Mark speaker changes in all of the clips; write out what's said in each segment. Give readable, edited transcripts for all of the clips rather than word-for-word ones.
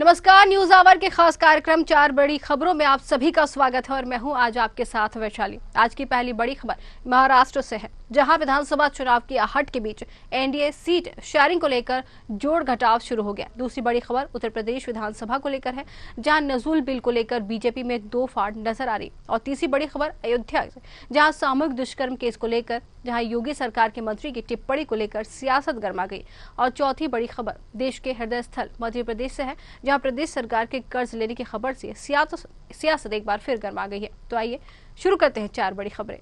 Speaker 1: नमस्कार, news our के खास कार्यक्रम 4 बड़ी खबरों में आप सभी का स्वागत है और मैं हूं आज आपके साथ वैशाली। आज की पहली बड़ी खबर महाराष्ट्र से है, जहां विधानसभा चुनाव की आहट के बीच एनडीए सीट शेयरिंग को लेकर जोड़ घटाव शुरू हो गया। दूसरी बड़ी खबर उत्तर प्रदेश विधानसभा को लेकर है, जहां नजूल बिल को लेकर बीजेपी में दो फाड़ नजर आ रही। और तीसरी बड़ी खबर अयोध्या से, जहां सामूहिक दुष्कर्म केस को लेकर जहां योगी सरकार के मंत्री की टिप्पणी को लेकर सियासत गर्मा गई। और चौथी बड़ी खबर देश के हृदय स्थल मध्य प्रदेश से है, जहां प्रदेश सरकार के कर्ज लेने की खबर से सियासत एक बार फिर गर्मा गई है। तो आइए शुरू करते हैं 4 बड़ी खबरें।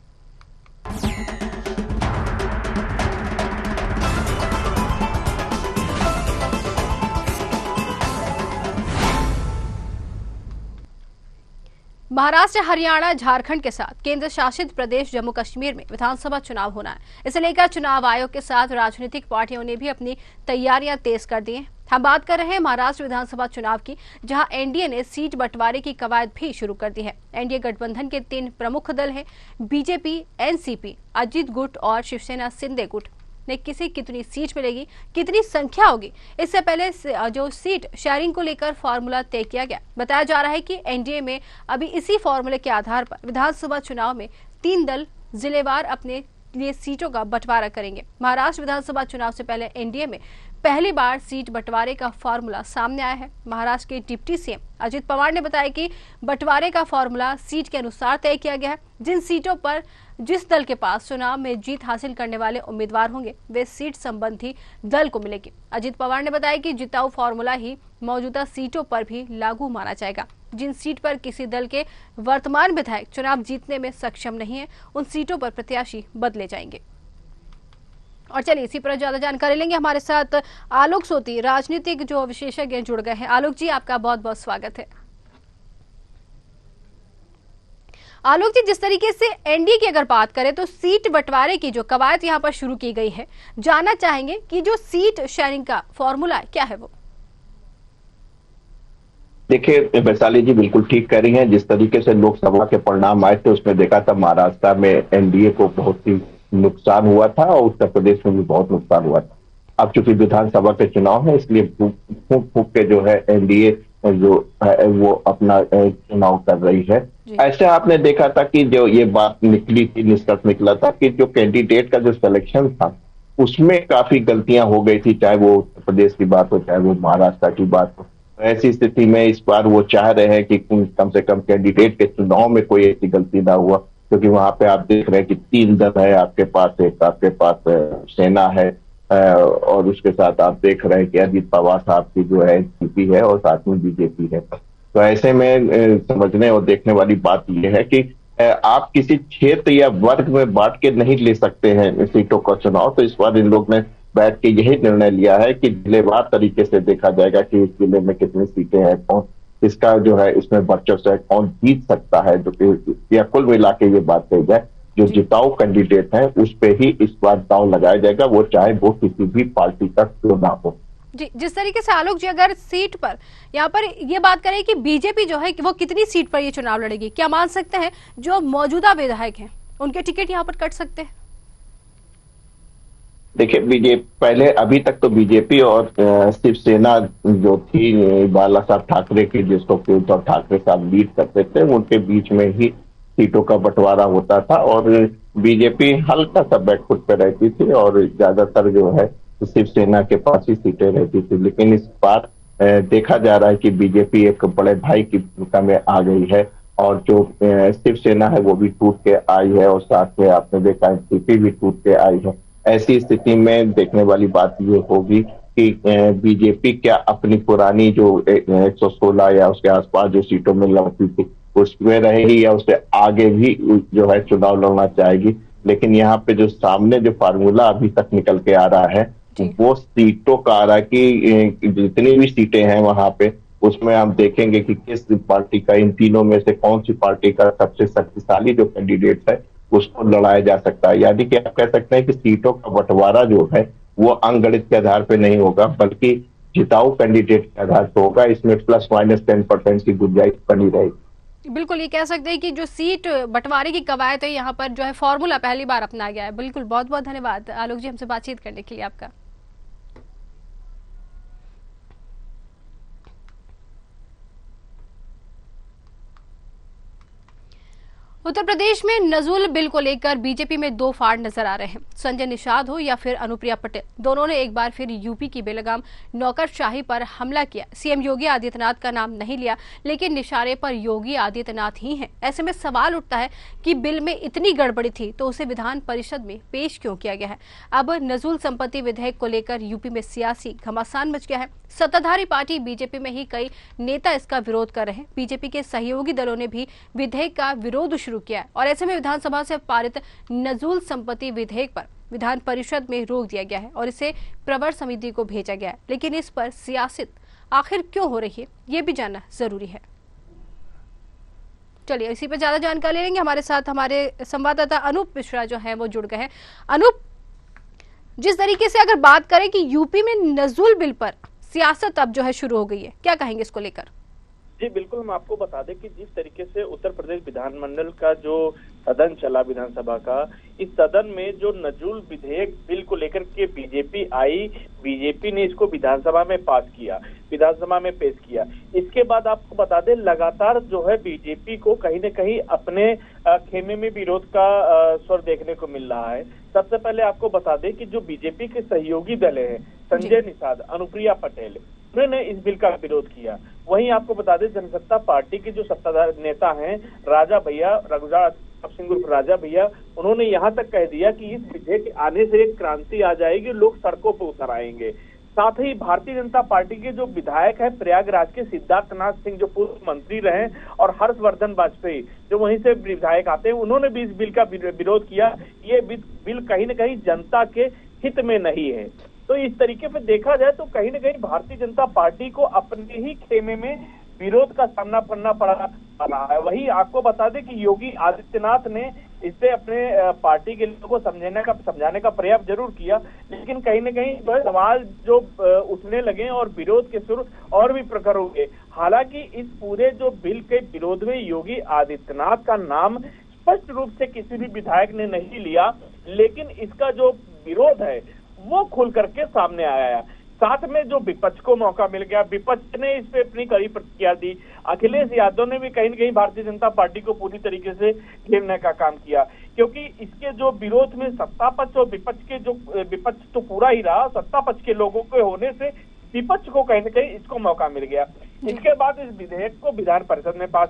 Speaker 1: महाराष्ट्र, हरियाणा, झारखंड के साथ केंद्र शासित प्रदेश जम्मू कश्मीर में विधानसभा चुनाव होना है। इसे लेकर चुनाव आयोग के साथ राजनीतिक पार्टियों ने भी अपनी तैयारियां तेज कर दी हैं। हम बात कर रहे हैं महाराष्ट्र विधानसभा चुनाव की, जहां एनडीए ने सीट बंटवारे की कवायद भी शुरू कर दी है। एनडीए गठबंधन के 3 प्रमुख दल हैं, बीजेपी, एनसीपी, अजित गुट और शिवसेना शिंदे गुट ने कितनी सीट मिलेगी, कितनी संख्या होगी, इससे पहले जो सीट शेयरिंग को लेकर फॉर्मूला तय किया गया। बताया जा रहा है कि एनडीए में अभी इसी फॉर्मूले के आधार पर विधानसभा चुनाव में 3 दल जिलेवार अपने लिए सीटों का बंटवारा करेंगे। महाराष्ट्र विधानसभा चुनाव से पहले एनडीए में पहली बार सीट बंटवारे का फॉर्मूला सामने आया है। महाराष्ट्र के डिप्टी सीएम अजित पवार ने बताया कि बंटवारे का फॉर्मूला सीट के अनुसार तय किया गया है। जिन सीटों पर जिस दल के पास चुनाव में जीत हासिल करने वाले उम्मीदवार होंगे, वे सीट संबंधी दल को मिलेगी। अजित पवार ने बताया कि जिताऊ फॉर्मूला ही मौजूदा सीटों पर भी लागू माना जाएगा। जिन सीट पर किसी दल के वर्तमान विधायक चुनाव जीतने में सक्षम नहीं है, उन सीटों पर प्रत्याशी बदले जाएंगे। और चलिए इसी पर ज्यादा जानकारी लेंगे। हमारे साथ आलोक सोती, राजनीतिक जो विशेषज्ञ जुड़ गए हैं। आलोक जी, आपका बहुत बहुत स्वागत है। आलोक जी, जिस तरीके से एनडीए की अगर बात करें तो सीट बंटवारे की जो कवायद यहाँ पर शुरू की गई है, जानना चाहेंगे कि जो सीट शेयरिंग का फॉर्मूला है क्या है वो?
Speaker 2: देखिए, वैशाली जी बिल्कुल ठीक कह रही हैं। जिस तरीके से लोकसभा के परिणाम आए थे उसमें देखा था महाराष्ट्र में एनडीए को बहुत ही नुकसान हुआ था और उत्तर प्रदेश में भी बहुत नुकसान हुआ था। अब चूंकि विधानसभा के चुनाव है, इसलिए फूंक फूंक के जो है एनडीए जो है वो अपना चुनाव कर रही है। ऐसे आपने देखा था कि जो ये बात निकली थी, निष्कर्ष निकला था कि जो कैंडिडेट का जो सिलेक्शन था उसमें काफी गलतियां हो गई थी, चाहे वो उत्तर प्रदेश की बात हो चाहे वो महाराष्ट्र की बात हो। ऐसी स्थिति में इस बार वो चाह रहे हैं कि कम से कम कैंडिडेट के चुनाव में कोई ऐसी गलती ना हुआ, क्योंकि वहां पे आप देख रहे हैं कि 3 दल है आपके पास। एक आपके पास सेना है और उसके साथ आप देख रहे हैं कि अजित पवार साहब की जो है एनसीपी है और साथ में बीजेपी है। तो ऐसे में समझने और देखने वाली बात यह है कि आप किसी क्षेत्र या वर्ग में बांट के नहीं ले सकते हैं सीटों का चुनाव। तो इस बार इन लोग ने बैठ के यही निर्णय लिया है कि जिलेवार तरीके से देखा जाएगा कि इस जिले में कितनी सीटें हैं, कौन इसका जो है इसमें वर्चस्व है, कौन जीत सकता है। जो या कुल मिला के ये बात कही जाए, जो जिताऊ कैंडिडेट है उस पे ही इस बार दांव लगाया जाएगा, वो चाहे वो किसी भी पार्टी का क्यों ना हो।
Speaker 1: जी, जिस तरीके से आलोक जी अगर सीट पर यहाँ पर ये बात करें कि बीजेपी जो है कि वो कितनी सीट पर ये चुनाव लड़ेगी, क्या मान सकते हैं जो मौजूदा विधायक हैं उनके टिकट यहाँ पर कट सकते हैं?
Speaker 2: देखिए, बीजेपी पहले अभी तक तो बीजेपी और शिवसेना जो थी बाला साहब ठाकरे की, जिसको उद्धव ठाकरे साहब लीड करते थे, उनके बीच में ही सीटों का बंटवारा होता था और बीजेपी हल्का सा बैकफुट पे रहती थी और ज्यादातर जो है शिवसेना के पास ही सीटें रहती थी। लेकिन इस बार देखा जा रहा है कि बीजेपी एक बड़े भाई की भूमिका में आ गई है और जो शिवसेना है वो भी टूट के आई है और साथ में आपने देखा एनसीपी भी टूट के आई है। ऐसी स्थिति में देखने वाली बात ये होगी कि बीजेपी क्या अपनी पुरानी जो 116 या उसके आसपास जो सीटों में लड़ती थी उसमें रहेगी या उससे आगे भी जो है चुनाव लड़ना चाहेगी। लेकिन यहाँ पे जो सामने जो फार्मूला अभी तक निकल के आ रहा है वो सीटों का आ रहा है कि जितनी भी सीटें हैं वहां पे उसमें हम देखेंगे कि किस पार्टी का, इन तीनों में से कौन सी पार्टी का सबसे शक्तिशाली जो कैंडिडेट है उसको लड़ाया जा सकता है। यानी कि आप कह सकते हैं कि सीटों का बंटवारा जो है वो अंकगणित के आधार पर नहीं होगा, बल्कि जिताऊ कैंडिडेट के आधार पर होगा। इसमें +-10% की गुंजाइश बनी रहेगी।
Speaker 1: बिल्कुल, ये कह सकते हैं कि जो सीट बंटवारे की कवायद है यहाँ पर जो है फॉर्मूला पहली बार अपनाया गया है। बिल्कुल, बहुत बहुत धन्यवाद आलोक जी हमसे बातचीत करने के लिए आपका। उत्तर प्रदेश में नजुल बिल को लेकर बीजेपी में दो फाड़ नजर आ रहे हैं। संजय निषाद हो या फिर अनुप्रिया पटेल, दोनों ने एक बार फिर यूपी की बेलगाम नौकरशाही पर हमला किया। सीएम योगी आदित्यनाथ का नाम नहीं लिया, लेकिन निशाने पर योगी आदित्यनाथ ही हैं। ऐसे में सवाल उठता है कि बिल में इतनी गड़बड़ी थी तो उसे विधान परिषद में पेश क्यों किया गया है। अब नजुल संपत्ति विधेयक को लेकर यूपी में सियासी घमासान मच गया है। सत्ताधारी पार्टी बीजेपी में ही कई नेता इसका विरोध कर रहे हैं। बीजेपी के सहयोगी दलों ने भी विधेयक का विरोध शुरू किया है और ऐसे में विधानसभा से पारित नजुल संपत्ति विधेयक पर विधान परिषद में रोक दिया गया है और इसे प्रवर समिति को भेजा गया है। लेकिन इस पर सियासत आखिर क्यों हो रही है, ये भी जानना जरूरी है। चलिए इसी पर ज्यादा जानकारी लेंगे। हमारे साथ हमारे संवाददाता अनूप मिश्रा जो है वो जुड़ गए हैं। अनूप, जिस तरीके से अगर बात करें कि यूपी में नजुल बिल पर सियासत अब जो है शुरू हो गई है, क्या कहेंगे इसको लेकर?
Speaker 3: जी बिल्कुल, हम आपको बता दें कि जिस तरीके से उत्तर प्रदेश विधानमंडल का जो सदन चला विधानसभा का, इस सदन में जो नजुल विधेयक बिल को लेकर के बीजेपी आई, बीजेपी ने इसको विधानसभा में पास किया, विधानसभा में पेश किया। इसके बाद आपको बता दें लगातार जो है बीजेपी को कहीं न कहीं अपने खेमे में विरोध का स्वर देखने को मिल रहा है। सबसे पहले आपको बता दें कि जो बीजेपी के सहयोगी दल हैं, संजय निषाद, अनुप्रिया पटेल, उन्होंने इस बिल का विरोध किया। वहीं आपको बता दें जनसत्ता पार्टी के जो सत्ताधार नेता हैं राजा भैया, रघुराज सिंह उर्फ राजा भैया, उन्होंने यहाँ तक कह दिया कि इस विधेयक के आने से एक क्रांति आ जाएगी, लोग सड़कों पर उतर आएंगे। साथ ही भारतीय जनता पार्टी के जो विधायक है प्रयागराज के सिद्धार्थनाथ सिंह, जो पूर्व मंत्री रहे, और हर्षवर्धन वाजपेयी जो वहीं से विधायक आते हैं, उन्होंने भी इस बिल का विरोध किया। ये बिल कहीं न कहीं जनता के हित में नहीं है। तो इस तरीके से देखा जाए तो कहीं न कहीं भारतीय जनता पार्टी को अपने ही खेमे में विरोध का सामना करना पड़ रहा है। वहीं आपको बता दें कि योगी आदित्यनाथ ने इससे अपने पार्टी के लोगों को समझाने का प्रयास जरूर किया, लेकिन कहीं न कहीं सवाल जो उठने लगे और विरोध के सुर और भी प्रखर हो गए। हालांकि इस पूरे जो बिल के विरोध में योगी आदित्यनाथ का नाम स्पष्ट रूप से किसी भी विधायक ने नहीं लिया, लेकिन इसका जो विरोध है वो खुल करके सामने आया है। साथ में जो विपक्ष को मौका मिल गया, विपक्ष ने इस पे अपनी कड़ी प्रतिक्रिया दी। अखिलेश यादव ने भी कहीं न कहीं भारतीय जनता पार्टी को पूरी तरीके से घेरने का काम किया, क्योंकि इसके जो विरोध में सत्ता पक्ष और विपक्ष के जो विपक्ष तो पूरा ही रहा, सत्ता पक्ष के लोगों के होने से विपक्ष को कहीं न कहीं इसको मौका मिल गया। इसके बाद इस विधेयक को विधान परिषद में पास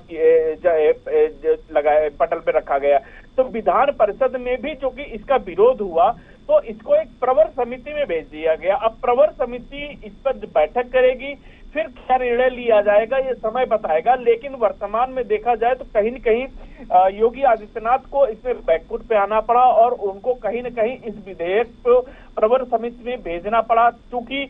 Speaker 3: लगाए पटल पे रखा गया। तो विधान परिषद में भी चूंकि इसका विरोध हुआ तो इसको एक प्रवर समिति में भेज दिया गया। अब प्रवर समिति इस पर बैठक करेगी, फिर क्या निर्णय लिया जाएगा ये समय बताएगा। लेकिन वर्तमान में देखा जाए तो कहीं न कहीं योगी आदित्यनाथ को इसमें बैकफुट पे आना पड़ा और उनको कहीं न कहीं इस विधेयक को प्रवर समिति में भेजना पड़ा। चूंकि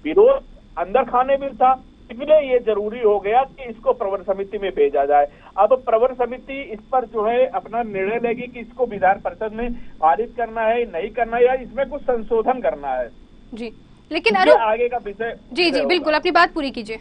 Speaker 3: विरोध अंदर खाने में था, इसलिए ये जरूरी हो गया कि इसको प्रवर समिति में भेजा जाए। अब प्रवर समिति इस पर जो है अपना निर्णय लेगी कि इसको विधान परिषद में पारित करना है, नहीं करना है, या इसमें कुछ संशोधन करना है।
Speaker 1: जी, लेकिन
Speaker 3: आगे का विषय
Speaker 1: जी बिल्कुल अपनी बात पूरी कीजिए।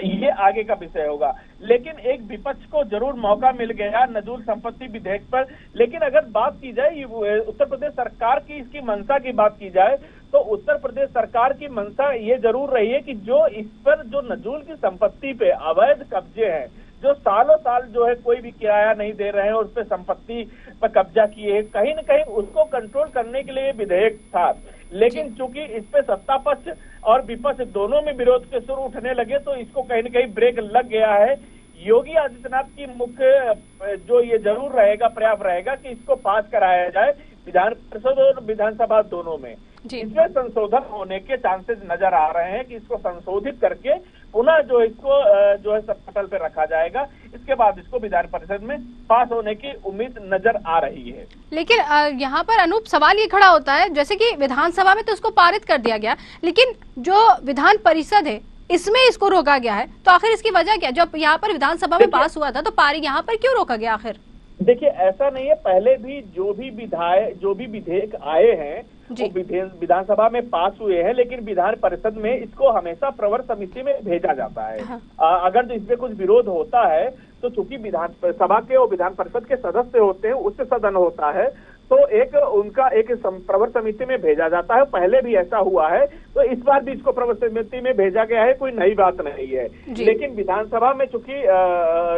Speaker 3: ये आगे का विषय होगा, लेकिन एक विपक्ष को जरूर मौका मिल गया नजुल संपत्ति विधेयक पर। लेकिन अगर बात की जाए उत्तर प्रदेश सरकार की, इसकी मंशा की बात की जाए तो उत्तर प्रदेश सरकार की मंशा ये जरूर रही है कि जो इस पर जो नजुल की संपत्ति पे अवैध कब्जे हैं, जो सालों साल जो है कोई भी किराया नहीं दे रहे हैं और उस पर संपत्ति पर कब्जा किए हैं, कहीं न कहीं उसको कंट्रोल करने के लिए विधेयक था। लेकिन चूंकि इस पे सत्ता पक्ष और विपक्ष दोनों में विरोध के सुर उठने लगे तो इसको कहीं न कहीं ब्रेक लग गया है। योगी आदित्यनाथ की मुख्य जो ये जरूर रहेगा, प्रयास रहेगा कि इसको पास कराया जाए विधान परिषद और विधानसभा दोनों में। इसमें संशोधन होने के चांसेस नजर आ रहे हैं कि इसको संशोधित करके पुनः जो इसको जो है पटल पे रखा जाएगा। इसके बाद इसको विधान परिषद में पास होने की उम्मीद नजर आ रही है।
Speaker 1: लेकिन यहाँ पर अनूप सवाल ये खड़ा होता है, जैसे कि विधानसभा में तो इसको पारित कर दिया गया, लेकिन जो विधान परिषद है इसमें इसको रोका गया है, तो आखिर इसकी वजह क्या? जब यहाँ पर विधानसभा में पास हुआ था तो पारित यहाँ पर क्यों रोका गया आखिर?
Speaker 3: देखिए, ऐसा नहीं है, पहले भी जो भी विधेयक आए हैं वो विधानसभा में पास हुए हैं, लेकिन विधान परिषद में इसको हमेशा प्रवर समिति में भेजा जाता है। अगर इसमें कुछ विरोध होता है तो चूंकि विधान सभा के और विधान परिषद के सदस्य होते हैं, उच्च सदन होता है, तो उनका एक प्रवर समिति में भेजा जाता है। पहले भी ऐसा हुआ है, तो इस बार भी इसको प्रवर समिति में भेजा गया है, कोई नई बात नहीं है। लेकिन विधानसभा में चूंकि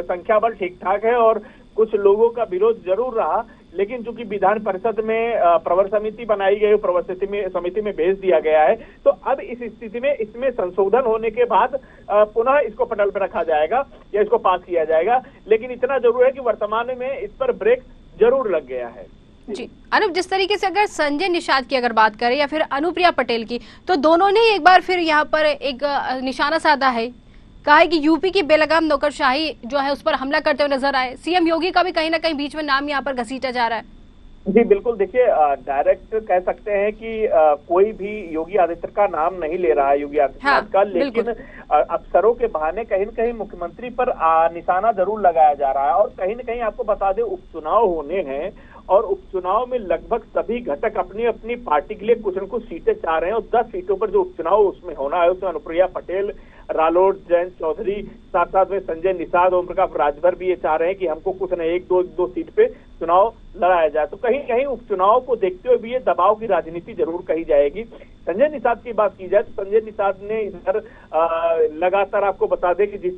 Speaker 3: संख्या बल ठीक ठाक है और कुछ लोगों का विरोध जरूर रहा, लेकिन चूंकि विधान परिषद में प्रवर समिति बनाई गई, प्रवर समिति में भेज दिया गया है, तो अब इस स्थिति में इसमें संशोधन होने के बाद पुनः इसको पटल पर रखा जाएगा या इसको पास किया जाएगा। लेकिन इतना जरूर है कि वर्तमान में इस पर ब्रेक जरूर लग गया है।
Speaker 1: जी अनूप, जिस तरीके से अगर संजय निषाद की अगर बात करें या फिर अनुप्रिया पटेल की, तो दोनों ने एक बार फिर यहाँ पर एक निशाना साधा है, कहा है कि यूपी की बेलगाम नौकरशाही जो है उस पर हमला करते हुए नजर आए। सीएम योगी का भी कहीं ना कहीं बीच में नाम यहाँ पर घसीटा जा रहा है।
Speaker 3: जी बिल्कुल, देखिए डायरेक्ट कह सकते हैं कि कोई भी योगी आदित्यनाथ का नाम नहीं ले रहा है योगी आदित्यनाथ का, लेकिन अफसरों के बहाने कहीं न कहीं मुख्यमंत्री पर निशाना जरूर लगाया जा रहा है। और कहीं न कहीं आपको बता दें, उपचुनाव होने हैं और उपचुनाव में लगभग सभी घटक अपनी अपनी पार्टी के लिए कुछ न कुछ सीटें चाह रहे हैं, और 10 सीटों पर जो उपचुनाव उसमें होना है उसमें अनुप्रिया पटेल, रालोद, जयंत चौधरी, साथ साथ में संजय निषाद, ओम प्रकाश राजभर भी ये चाह रहे हैं कि हमको कुछ न एक दो सीट पे चुनाव लड़ाया जाए। तो कहीं कहीं उपचुनाव को देखते हुए भी ये दबाव की राजनीति जरूर कही जाएगी। संजय निषाद की बात की जाए तो संजय निषाद ने इधर लगातार आपको बता दें कि जिस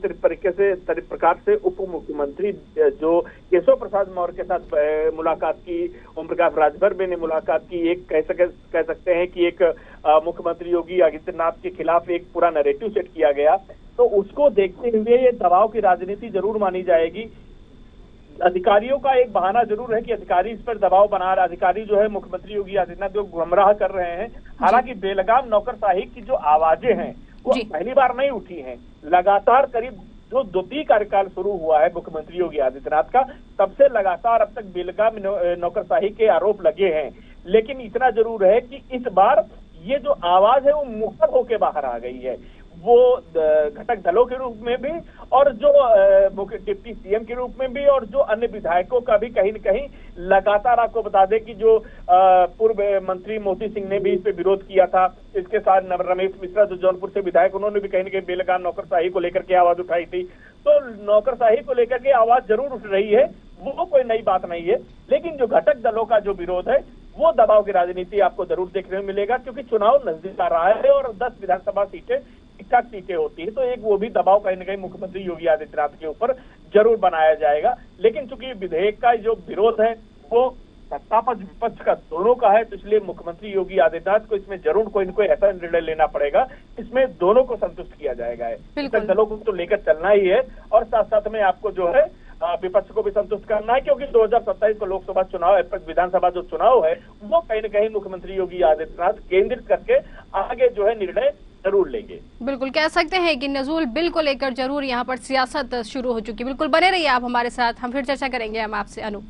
Speaker 3: प्रकार से उप मुख्यमंत्री जो केशव प्रसाद मौर्य के साथ मुलाकात की, ओम प्रकाश राजभर ने मुलाकात की, एक कह सकते हैं कि एक मुख्यमंत्री योगी आदित्यनाथ के खिलाफ एक पूरा नैरेटिव सेट किया गया, तो उसको देखते हुए ये दबाव की राजनीति जरूर मानी जाएगी। अधिकारियों का एक बहाना जरूर है कि अधिकारी इस पर दबाव बना रहे, अधिकारी जो है मुख्यमंत्री योगी आदित्यनाथ को गुमराह कर रहे हैं। हालांकि बेलगाम नौकरशाही की जो आवाजें हैं वो पहली बार नहीं उठी हैं, लगातार करीब जो द्वितीय कार्यकाल शुरू हुआ है मुख्यमंत्री योगी आदित्यनाथ का, तब से लगातार अब तक बेलगाम नौकरशाही के आरोप लगे हैं। लेकिन इतना जरूर है कि इस बार ये जो आवाज है वो मुखर होकर बाहर आ गई है, वो घटक दलों के रूप में भी और जो मुख्य डिप्टी सीएम के रूप में भी और जो अन्य विधायकों का भी कहीं न कहीं लगातार आपको बता दें कि जो पूर्व मंत्री मोती सिंह ने भी इस पे विरोध किया था, इसके साथ रमेश मिश्रा जो जौनपुर से विधायक, उन्होंने भी कहीं न कहीं बेलगाम नौकरशाही को लेकर के आवाज उठाई थी। तो नौकरशाही को लेकर के आवाज जरूर उठ रही है, वो कोई नई बात नहीं है, लेकिन जो घटक दलों का जो विरोध है वो दबाव की राजनीति आपको जरूर देखने में मिलेगा, क्योंकि चुनाव नजदीक आ रहा है और 10 विधानसभा सीटें ठीक-ठाक सीटें होती है, तो एक वो भी दबाव कहीं न कहीं मुख्यमंत्री योगी आदित्यनाथ के ऊपर जरूर बनाया जाएगा। लेकिन चूंकि विधेयक का जो विरोध है वो सत्ता पक्ष विपक्ष का दोनों का है, तो इसलिए मुख्यमंत्री योगी आदित्यनाथ को इसमें जरूर कोई न कोई ऐसा निर्णय लेना पड़ेगा, इसमें दोनों को संतुष्ट किया जाएगा। दलों को तो लेकर चलना ही है और साथ साथ में आपको जो है विपक्ष को भी संतुष्ट करना है, क्योंकि 2027 को लोकसभा चुनाव, विधानसभा जो चुनाव है वो कहीं न कहीं मुख्यमंत्री योगी आदित्यनाथ केंद्रित करके आगे जो है निर्णय जरूर लेंगे।
Speaker 1: बिल्कुल कह सकते हैं कि नजूल बिल को लेकर जरूर यहाँ पर सियासत शुरू हो चुकी है। बिल्कुल बने रहिए आप हमारे साथ, हम फिर चर्चा करेंगे हम आपसे। अनु,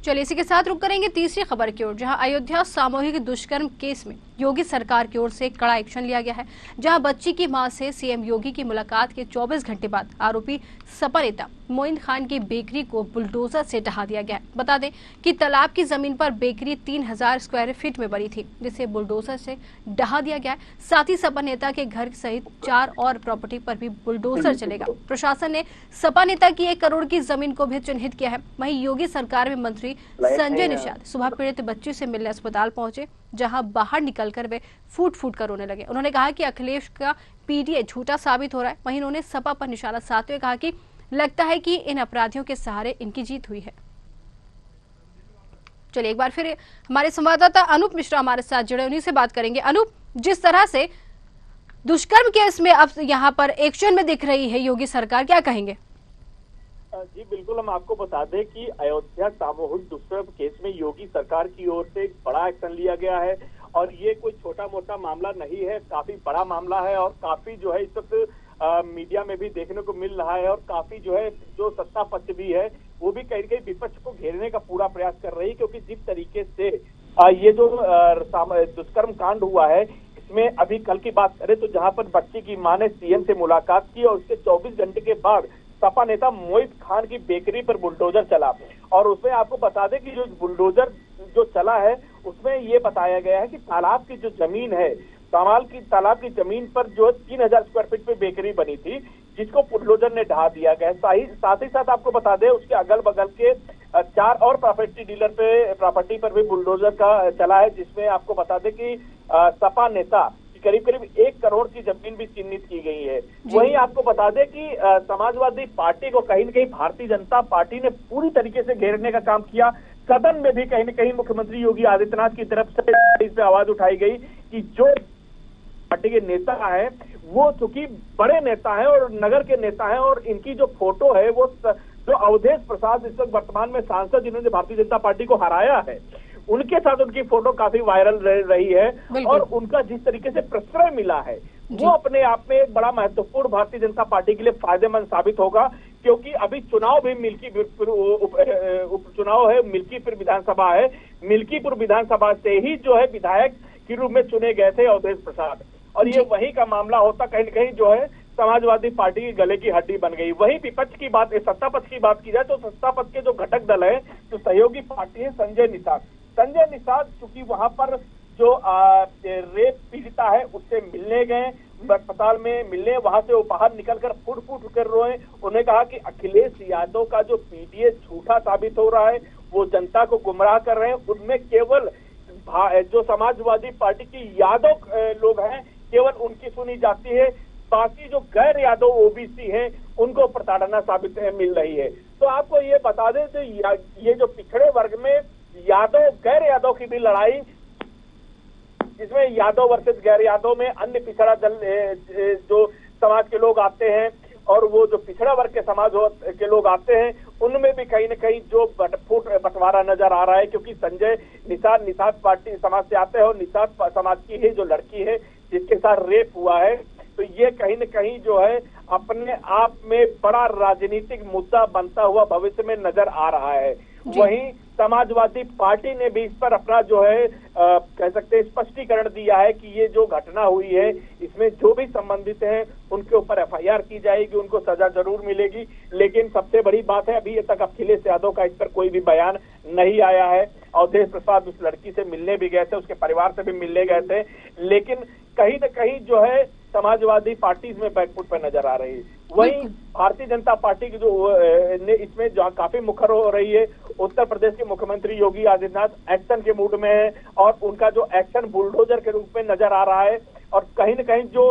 Speaker 1: चलिए इसी के साथ रुक करेंगे तीसरी खबर की ओर, जहां अयोध्या सामूहिक दुष्कर्म केस में योगी सरकार की ओर से कड़ा एक्शन लिया गया है, जहां बच्ची की मां से सीएम योगी की मुलाकात के 24 घंटे बाद आरोपी सपा नेता मोइन खान की बेकरी को बुलडोजर से ढहा दिया गया है। बता दें कि तालाब की जमीन पर बेकरी 3000 स्क्वायर फीट में बनी थी, जिसे बुलडोजर से ढहा दिया गया है। साथ ही सपा नेता के घर सहित 4 और प्रॉपर्टी पर भी बुलडोजर चलेगा। प्रशासन ने सपा नेता की 1 करोड़ की जमीन को भी चिन्हित किया है। वहीं योगी सरकार में मंत्री संजय निषाद सुबह पीड़ित बच्ची से मिलने अस्पताल पहुंचे, जहां बाहर निकलकर वे फूट फूट कर रोने लगे। उन्होंने कहा कि अखिलेश का पीडीए झूठा साबित हो रहा है। वहीं उन्होंने सपा पर निशाना साधते हुए कहा कि लगता है कि इन अपराधियों के सहारे इनकी जीत हुई है। चलिए एक बार फिर हमारे संवाददाता अनूप मिश्रा हमारे साथ जुड़े, उन्हीं से बात करेंगे। अनूप, जिस तरह से दुष्कर्म केस में अब यहाँ पर एक्शन में दिख रही है योगी सरकार, क्या कहेंगे?
Speaker 3: जी बिल्कुल, हम आपको बता दें कि अयोध्या सामूहिक दुष्कर्म केस में योगी सरकार की ओर से एक बड़ा एक्शन लिया गया है और ये कोई छोटा मोटा मामला नहीं है, काफी बड़ा मामला है और काफी जो है इस वक्त मीडिया में भी देखने को मिल रहा है और काफी जो है जो सत्ता पक्ष भी है वो भी कहीं कहीं विपक्ष को घेरने का पूरा प्रयास कर रही है, क्योंकि जिस तरीके से ये जो दुष्कर्म कांड हुआ है इसमें अभी कल की बात करें तो जहां पर बच्ची की मां ने सीएम से मुलाकात की और उसके 24 घंटे के बाद सपा नेता मोइन खान की बेकरी पर बुलडोजर चला और उसमें आपको बता दें कि जो बुलडोजर जो चला है उसमें ये बताया गया है कि तालाब की जो जमीन है, तालाब की जमीन पर जो 3000 स्क्वायर फीट पे बेकरी बनी थी, जिसको बुलडोजर ने ढहा दिया गया। साथ ही साथ आपको बता दें उसके अगल बगल के 4 और प्रॉपर्टी पर भी बुलडोजर का चला है, जिसमें आपको बता दें कि सपा नेता करीब करीब 1 करोड़ की जमीन भी चिन्हित की गई है। वहीं आपको बता दें कि समाजवादी पार्टी को कहीं न कहीं भारतीय जनता पार्टी ने पूरी तरीके से घेरने का काम किया। सदन में भी कहीं न कहीं मुख्यमंत्री योगी आदित्यनाथ की तरफ से इस पे आवाज उठाई गई कि जो पार्टी के नेता है वो चूंकि बड़े नेता हैं और नगर के नेता हैं और इनकी जो फोटो है वो जो अवधेश प्रसाद इस वक्त वर्तमान में सांसद जिन्होंने भारतीय जनता पार्टी को हराया है उनके साथ उनकी फोटो काफी वायरल रही है और उनका जिस तरीके से प्रश्रय मिला है वो अपने आप में एक बड़ा महत्वपूर्ण भारतीय जनता पार्टी के लिए फायदेमंद साबित होगा, क्योंकि अभी चुनाव भी उपचुनाव है, मिल्कीपुर विधानसभा है। मिल्कीपुर विधानसभा से ही जो है विधायक के रूप में चुने गए थे अवधेश प्रसाद, और ये वही का मामला होता कहीं न कहीं जो है समाजवादी पार्टी की गले की हड्डी बन गई। वही विपक्ष की बात, सत्ता पक्ष की बात की जाए तो सत्ता पक्ष के जो घटक दल है, जो सहयोगी पार्टी है संजय निषाद चूंकि वहां पर जो रेप पीड़िता है उससे मिलने गए, अस्पताल में मिलने, वहां से वो बाहर निकलकर फुट कर रोए। उन्होंने कहा कि अखिलेश यादव का जो पीडीए झूठा साबित हो रहा है, वो जनता को गुमराह कर रहे हैं, उनमें केवल जो समाजवादी पार्टी की यादव लोग हैं केवल उनकी सुनी जाती है, बाकी जो गैर यादव ओबीसी हैं उनको प्रताड़ना साबित मिल रही है। तो आपको ये बता दें तो ये जो पिछड़े वर्ग में यादव गैर यादव की भी लड़ाई, जिसमें यादव वर्सेस गैर यादव में अन्य पिछड़ा दल जो समाज के लोग आते हैं और वो जो पिछड़ा वर्ग के समाज के लोग आते हैं उनमें भी कहीं न कहीं जो बंटवारा नजर आ रहा है, क्योंकि संजय निषाद पार्टी समाज से आते हैं और निषाद समाज की ही जो लड़की है जिसके साथ रेप हुआ है, तो ये कहीं न कहीं जो है अपने आप में बड़ा राजनीतिक मुद्दा बनता हुआ भविष्य में नजर आ रहा है। वहीं समाजवादी पार्टी ने भी इस पर अपना जो है कह सकते हैं स्पष्टीकरण दिया है कि ये जो घटना हुई है इसमें जो भी संबंधित हैं उनके ऊपर एफआईआर की जाएगी, उनको सजा जरूर मिलेगी। लेकिन सबसे बड़ी बात है अभी तक अखिलेश यादव का इस पर कोई भी बयान नहीं आया है। अवधेश प्रसाद उस लड़की से मिलने भी गए थे, उसके परिवार से भी मिलने गए थे, लेकिन कहीं न कहीं जो है समाजवादी पार्टी इसमें बैकफुट पर नजर आ रही है। वहीं भारतीय जनता पार्टी की जो इसमें जो काफी मुखर हो रही है, उत्तर प्रदेश के मुख्यमंत्री योगी आदित्यनाथ एक्शन के मूड में है और उनका जो एक्शन बुलडोजर के रूप में नजर आ रहा है, और कहीं न कहीं जो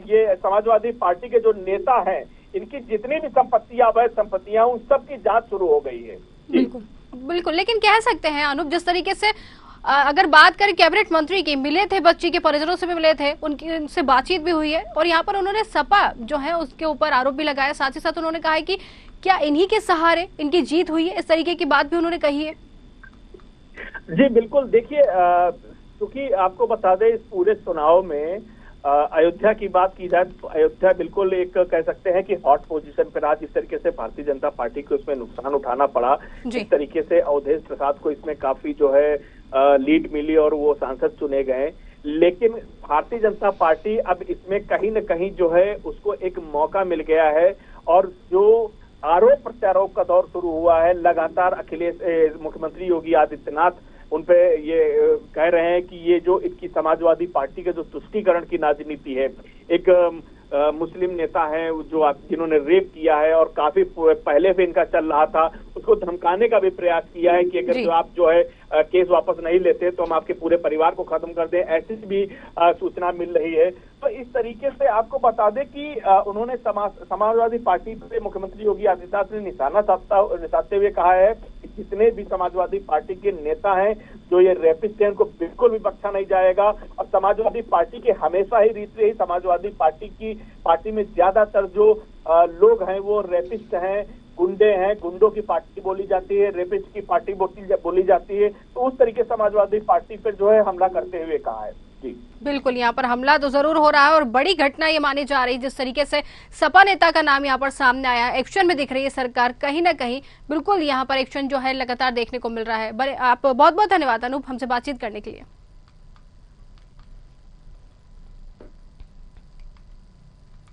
Speaker 3: ये समाजवादी पार्टी के जो नेता हैं इनकी जितनी भी संपत्तियां अवैध संपत्तियां उन सब की जांच शुरू हो गई है।
Speaker 1: बिल्कुल, लेकिन कह सकते हैं अनूप, जिस तरीके से अगर बात करें कैबिनेट मंत्री की, मिले थे, बच्ची के परिजनों से भी मिले थे, उनसे बातचीत भी हुई है और यहाँ पर उन्होंने सपा जो है उसके ऊपर आरोप भी लगाया। साथ ही साथ उन्होंने कहा है कि क्या इन्हीं के सहारे इनकी जीत हुई है, इस तरीके की बात भी उन्होंने कही है।
Speaker 3: जी बिल्कुल, देखिए क्योंकि आपको बता दें इस पूरे चुनाव में अयोध्या की बात की जाए तो अयोध्या बिल्कुल एक कह सकते हैं कि हॉट पोजीशन पर आज जिस तरीके से भारतीय जनता पार्टी को इसमें नुकसान उठाना पड़ा, इस तरीके से अवधेश प्रसाद को इसमें काफी जो है लीड मिली और वो सांसद चुने गए। लेकिन भारतीय जनता पार्टी अब इसमें कहीं न कहीं जो है उसको एक मौका मिल गया है और जो आरोप प्रत्यारोप का दौर शुरू हुआ है लगातार अखिलेश मुख्यमंत्री योगी आदित्यनाथ उन पे ये कह रहे हैं कि ये जो इनकी समाजवादी पार्टी के जो तुष्टीकरण की राजनीति है, एक मुस्लिम नेता है जो जिन्होंने रेप किया है और काफी पहले से इनका चल रहा था, उसको धमकाने का भी प्रयास किया है कि अगर जो आप जो है केस वापस नहीं लेते तो हम आपके पूरे परिवार को खत्म कर दें, ऐसी भी सूचना मिल रही है। तो इस तरीके से आपको बता दें कि उन्होंने समाजवादी पार्टी पे मुख्यमंत्री योगी आदित्यनाथ ने निशाना साधते हुए कहा है कि जितने भी समाजवादी पार्टी के नेता हैं जो ये रेपिस्ट हैं उनको बिल्कुल भी बख्शा नहीं जाएगा। और समाजवादी पार्टी की हमेशा ही रीत रही, समाजवादी पार्टी में ज्यादातर जो लोग हैं वो रेपिस्ट हैं, गुंडे हैं, गुंडों की पार्टी बोली जाती है, रेपिस्ट की पार्टी बोली जाती है। तो उस तरीके समाजवादी पार्टी पर जो है हमला करते हुए कहा है। जी
Speaker 1: बिल्कुल, यहाँ पर हमला तो जरूर हो रहा है और बड़ी घटना ये मानी जा रही, जिस तरीके से सपा नेता का नाम यहाँ पर सामने आया, एक्शन में दिख रही है सरकार कहीं ना कहीं। बिल्कुल यहाँ पर एक्शन जो है लगातार देखने को मिल रहा है। आप बहुत बहुत धन्यवाद अनूप हमसे बातचीत करने के लिए।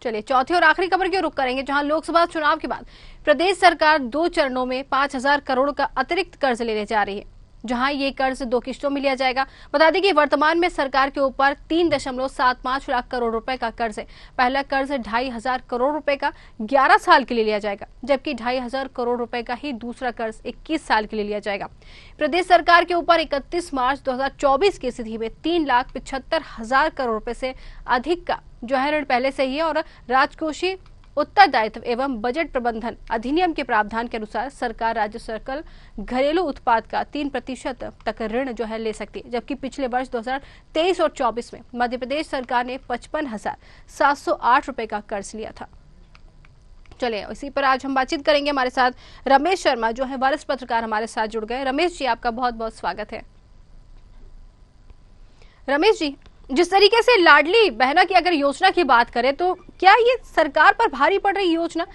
Speaker 1: चलिए चौथी और आखिरी खबर की रुख करेंगे, जहां लोकसभा चुनाव के बाद प्रदेश सरकार 2 चरणों में 5,000 करोड़ का अतिरिक्त कर्ज लेने जा रही है। जहां ये कर्ज 2 किश्तों में लिया जाएगा। बता दें कि वर्तमान में सरकार के ऊपर 3.75 लाख करोड़ रुपए का कर्ज है। पहला कर्ज 2,500 करोड़ रुपए का 11 साल के लिए लिया जाएगा, जबकि 2,500 करोड़ रुपए का ही दूसरा कर्ज 21 साल के लिए लिया जाएगा। प्रदेश सरकार के ऊपर 31 मार्च 2024 की स्थिति में 3,75,000 करोड़ रुपए से अधिक का जो है ऋण पहले से ही है और राजकोषीय उत्तरदायित्व एवं बजट प्रबंधन अधिनियम के प्रावधान के अनुसार सरकार राज्य सकल घरेलू उत्पाद का 3% तक ऋण जो है ले सकती है, जबकि पिछले वर्ष 2023 और 24 में मध्य प्रदेश सरकार ने 55,708 रुपए का कर्ज लिया था। चलिए इसी पर आज हम बातचीत करेंगे। हमारे साथ रमेश शर्मा जो है वरिष्ठ पत्रकार हमारे साथ जुड़ गए। रमेश जी, आपका बहुत बहुत स्वागत है। रमेश जी, जिस तरीके से लाडली बहना की अगर योजना की बात करें तो क्या ये सरकार पर भारी पड़ रही योजना,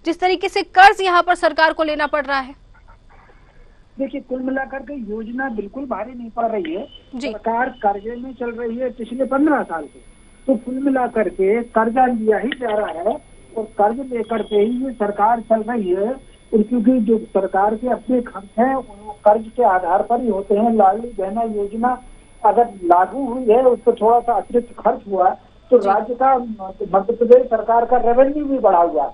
Speaker 1: जिस तरीके से कर्ज यहाँ पर सरकार को लेना पड़ रहा है?
Speaker 4: देखिए, कुल मिलाकर के योजना बिल्कुल भारी नहीं पड़ रही है। सरकार कर्जे में चल रही है पिछले 15 साल से, तो कुल मिलाकर के कर्जा लिया ही जा रहा है और कर्ज लेकर के ही ये सरकार चल रही है। और क्योंकि जो सरकार के अपने खर्च हैं वो कर्ज के आधार पर ही होते हैं। लाडली बहना योजना अगर लागू हुई है, उस पर थोड़ा सा अतिरिक्त खर्च हुआ तो राज्य का, मध्य प्रदेश सरकार का रेवेन्यू भी बढ़ा हुआ।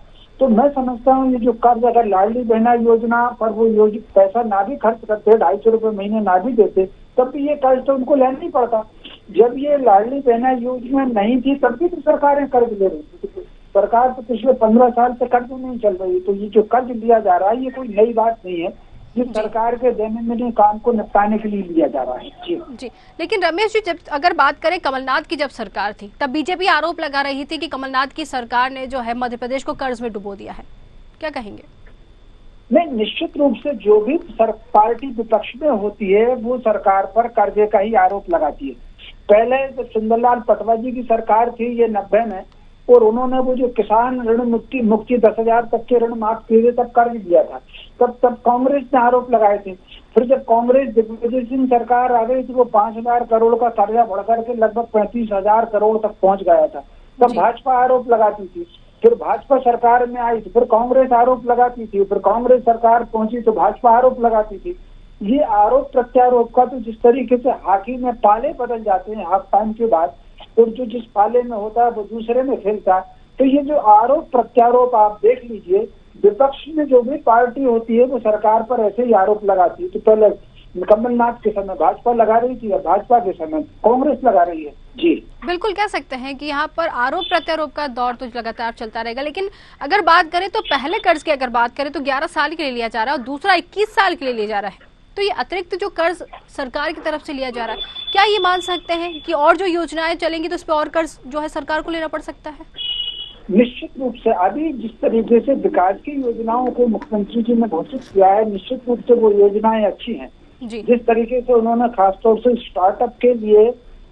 Speaker 4: तो मैं समझता हूँ ये जो कर्ज अगर लाडली बहना योजना पर वो पैसा ना भी खर्च करते, 250 रुपए महीने ना भी देते, तब भी ये कर्ज तो उनको लेना ही पड़ता। जब ये लाडली बहना योजना नहीं थी तब भी तो सरकारें कर्ज ले रही थी। सरकार तो पिछले 15 साल से कर्ज नहीं चल रही। तो ये जो कर्ज लिया जा रहा है ये कोई नई बात नहीं है, जिस सरकार के दैनंदिन काम को निपटाने के लिए लिया जा रहा है। जी,
Speaker 1: लेकिन रमेश जी, जब अगर बात करें कमलनाथ की जब सरकार थी तब बीजेपी आरोप लगा रही थी कि कमलनाथ की सरकार ने जो है मध्य प्रदेश को कर्ज में डुबो दिया है, क्या कहेंगे?
Speaker 4: नहीं, निश्चित रूप से जो भी पार्टी विपक्ष में होती है वो सरकार पर कर्जे का ही आरोप लगाती है। पहले जब सुंदरलाल पटवा जी की सरकार थी ये 90 में, और उन्होंने वो जो किसान ऋण मुक्ति 10,000 तक के ऋण माफ किए तब कर्ज दिया था, तब कांग्रेस ने आरोप लगाए थे। फिर जब कांग्रेस दिग्विजय सिंह सरकार आ गई थी वो 5,000 करोड़ का कर्जा बढ़कर के लगभग 35,000 करोड़ तक पहुंच गया था, तब भाजपा आरोप लगाती थी। फिर भाजपा सरकार में आई तो फिर कांग्रेस आरोप लगाती थी, फिर कांग्रेस सरकार पहुंची तो भाजपा आरोप लगाती थी। ये आरोप प्रत्यारोप का तो जिस तरीके से हॉकी में पाले बदल जाते हैं हाफ टाइम के बाद, और जो जिस पाले में होता है वो दूसरे में खेलता है, तो ये जो आरोप प्रत्यारोप आप देख लीजिए, विपक्ष में जो भी पार्टी होती है वो सरकार पर ऐसे ही आरोप लगाती है। तो पहले कमलनाथ के समय भाजपा लगा रही थी, भाजपा के समय कांग्रेस लगा रही है। जी
Speaker 1: बिल्कुल, कह सकते हैं कि यहाँ पर आरोप प्रत्यारोप का दौर तो लगातार चलता रहेगा। लेकिन अगर बात करें तो पहले कर्ज की अगर बात करें तो 11 साल के लिए लिया जा रहा है और दूसरा 21 साल के लिए लिया जा रहा है। तो ये अतिरिक्त जो कर्ज सरकार की तरफ से लिया जा रहा है, क्या ये मान सकते हैं कि और जो योजनाएं चलेंगी तो उस पर और कर्ज जो है सरकार को लेना पड़ सकता है?
Speaker 4: निश्चित रूप से अभी जिस तरीके से विकास की योजनाओं को मुख्यमंत्री जी ने घोषित किया है, निश्चित रूप से वो योजनाएं अच्छी हैं। जिस तरीके से उन्होंने खासतौर से स्टार्टअप के लिए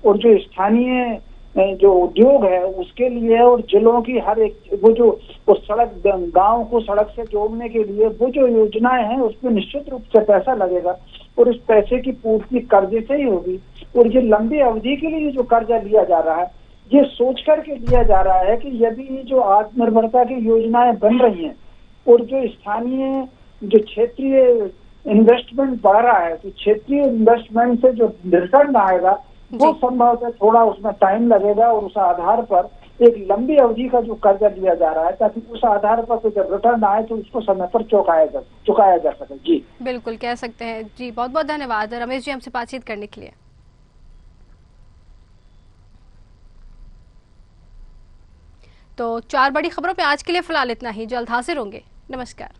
Speaker 4: और जो स्थानीय जो उद्योग है उसके लिए और जिलों की हर एक वो जो सड़क, गांव को सड़क से जोड़ने के लिए वो जो योजनाएं हैं उसमें निश्चित रूप से पैसा लगेगा और इस पैसे की पूर्ति कर्जे से ही होगी। और ये लंबी अवधि के लिए जो कर्जा लिया जा रहा है ये सोच करके लिया जा रहा है कि यदि ये जो आत्मनिर्भरता की योजनाएं बन रही हैं और जो स्थानीय जो क्षेत्रीय इन्वेस्टमेंट बढ़ रहा है तो क्षेत्रीय इन्वेस्टमेंट से जो रिटर्न आएगा वो संभवतः थोड़ा उसमें टाइम लगेगा और उस आधार पर एक लंबी अवधि का जो कर्जा लिया जा रहा है ताकि उस आधार पर जब रिटर्न आए तो उसको समय पर चुकाया जा सके। जी
Speaker 1: बिल्कुल, कह सकते हैं। जी बहुत बहुत धन्यवाद रमेश जी हमसे बातचीत करने के लिए। तो 4 बड़ी खबरों पे आज के लिए फिलहाल इतना ही। जल्द हाजिर होंगे। नमस्कार।